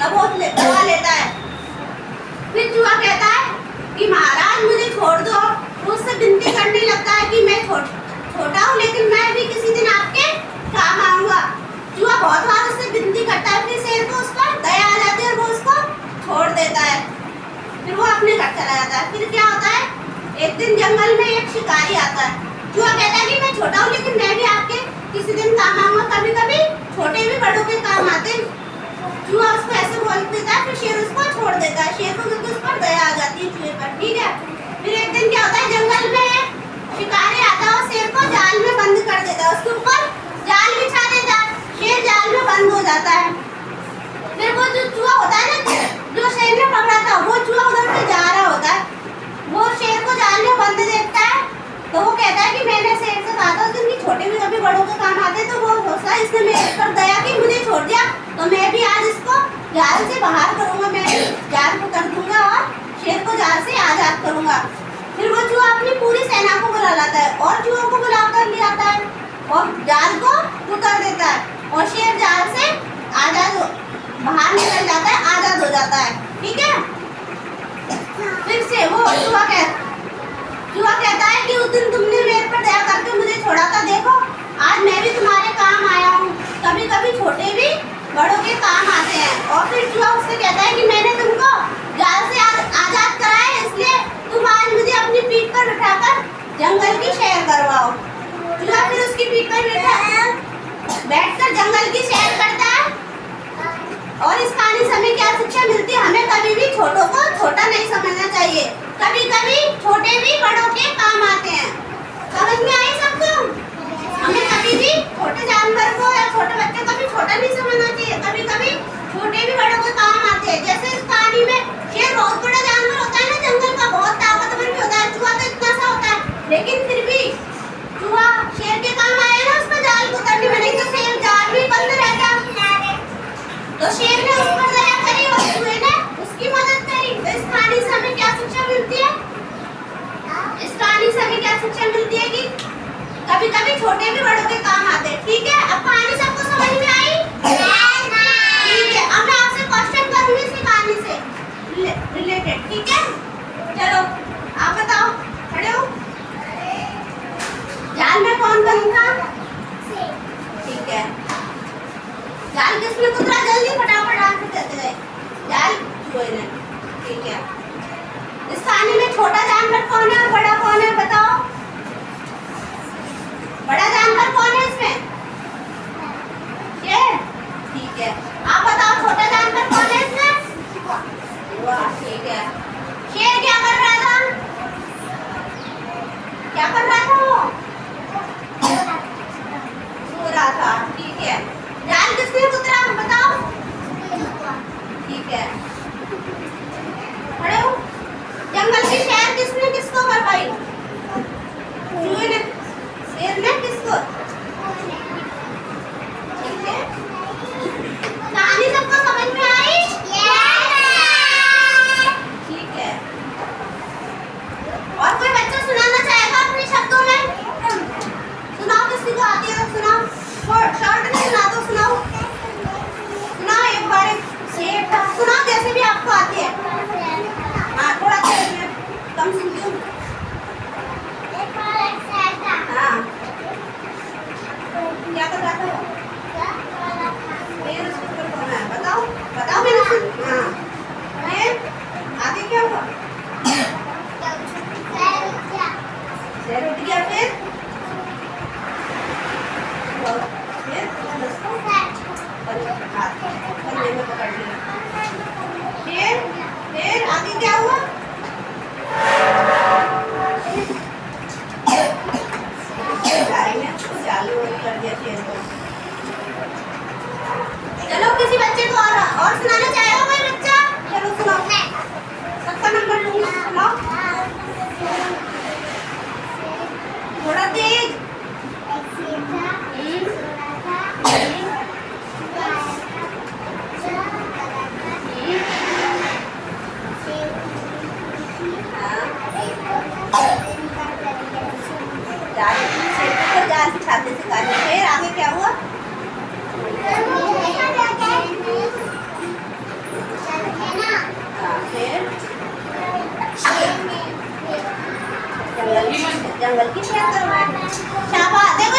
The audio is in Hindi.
तब वो दवा लेता है। फिर चूहा कहता है कि महाराज मुझे छोड़ दो। उससे विनती करने लगता है कि मैं छोटा हूँ लेकिन मैं भी किसी दिन आपके काम आऊंगा। चूहा बहुत बार उससे विनती करता है, फिर शेर को उस पर दया आ जाती है और वो उसको छोड़ देता है। फिर वो अपने घर चला जाता है। फिर क्या होता है, एक दिन जंगल में एक शिकारी आता है। चूहा कहता है कि मैं छोटा हूँ लेकिन मैं भी आपके किसी दिन काम आऊंगा। कभी कभी छोटे भी बड़ों के काम आते हैं। चूहा उसको ऐसे बोल देता है, फिर शेर उसको छोड़ देता है। शेर को क्योंकि उस पर दया आ जाती है चूहे पर, ठीक है। फिर एक दिन क्या होता है, जंगल में शिकारी आता है और शेर को जाल में बंद कर देता है। उसके ऊपर जाल बिछा देता है, शेर जाल में बंद हो जाता है। फिर वो जो चूहा होता है ना, जो शेर ने पकड़ा था, वो चूहा उधर से जा रहा होता है। वो शेर को जाल में बंद देखता है तो वो कहता है कि मैंने शेर से कहा था कि छोटे भी कभी बड़ों के काम आते। तो वो सोचता है इसने मेरे पर दया की, मुझे छोड़ दिया, तो मैं भी आज इसको जाल से बाहर करूंगा। मैं जाल को कर दूंगा और शेर को जाल से आजाद करूंगा। फिर वो चूहा अपनी पूरी सेना को बुला लाता है और चूहों को बुलाकर ले आता है और जाल को उतर देता है और शेर जाल से आजाद बाहर निकल जाता है, आजाद हो जाता है, ठीक है। फिर से वो चूहा कहता है कि उस दिन तुमने मेरे पर दया करके मुझे छोड़ा था, देखो आज मैं भी तुम्हारे काम आया हूँ। कभी कभी छोटे भी बड़ों के काम आते हैं। और फिर चूहा उससे कहता है कि मैंने तुमको जाल से आजाद कराया, इसलिए तुम आज मुझे अपनी पीठ पर बिठाकर जंगल की सैर करवाओ। चूहा फिर उसकी पीठ पर बैठकर जंगल की सैर करता है। और इस कहानी से हमें क्या शिक्षा मिलती है, हमें कभी भी छोटों को छोटा नहीं समझना चाहिए। कभी कभी छोटे भी बड़ों के काम आते हैं। समझ में आई सबको? हमें कभी भी छोटे जानवर को या छोटे बच्चे को भी छोटा नहीं समझना चाहिए। कभी कभी छोटे भी बड़ों को काम आते हैं। जैसे इस कहानी में शेर बहुत बड़ा जानवर होता है ना, जंगल का बहुत ताकतवर भी होता है। चूहा तो इतना सा होता है, लेकिन फिर भी चूहा शेर के काम आया ना, उसका जाल को उतारने में, नहीं तो शेर जाल भी बंद रहता। तो शेर ने उस पर दया करी और चूहे ने उसकी मदद करी। तो इस कहानी से हमें क्या शिक्षा मिलती है? इस कहानी से हमें क्या शिक्षा मिलती है कि कभी कभी छोटे भी बड़ों के काम आते हैं, ठीक है। अब कहानी सबको समझ में आई? ठीक है। अब मैं आपसे क्वेश्चन करूंगी इस कहानी से रिलेटेड, ठीक है। चलो आप बताओ, खड़े हो। जाल में कौन बंद था? ठीक है। जाल किसने कुतरा? जल्दी फटाफट आंसर देते गए। जाल चूहे ने, ठीक है। इस कहानी में छोटा जानवर कौन है और बड़ा कौन है, बताओ। बड़ा जानवर कौन है इसमें? शेर, ठीक है। आप बताओ छोटा जानवर कौन है इसमें? वाह, ठीक है। शेर क्या कर रहा था? क्या कर रहा था वो? सो रहा था, ठीक है। जाल किसने कुतरा, बताओ। ठीक है। खड़े हो। जंगल की सैर किसने किसको करवाई? चूहे ने। शेर ने किसको? ठीक है। कहानी सबको समझ में आई? ठीक है। और कोई बच्चा सुनाना चाहेगा अपने शब्दों में? जंगल की सैर करवाए। शाबाश, देखो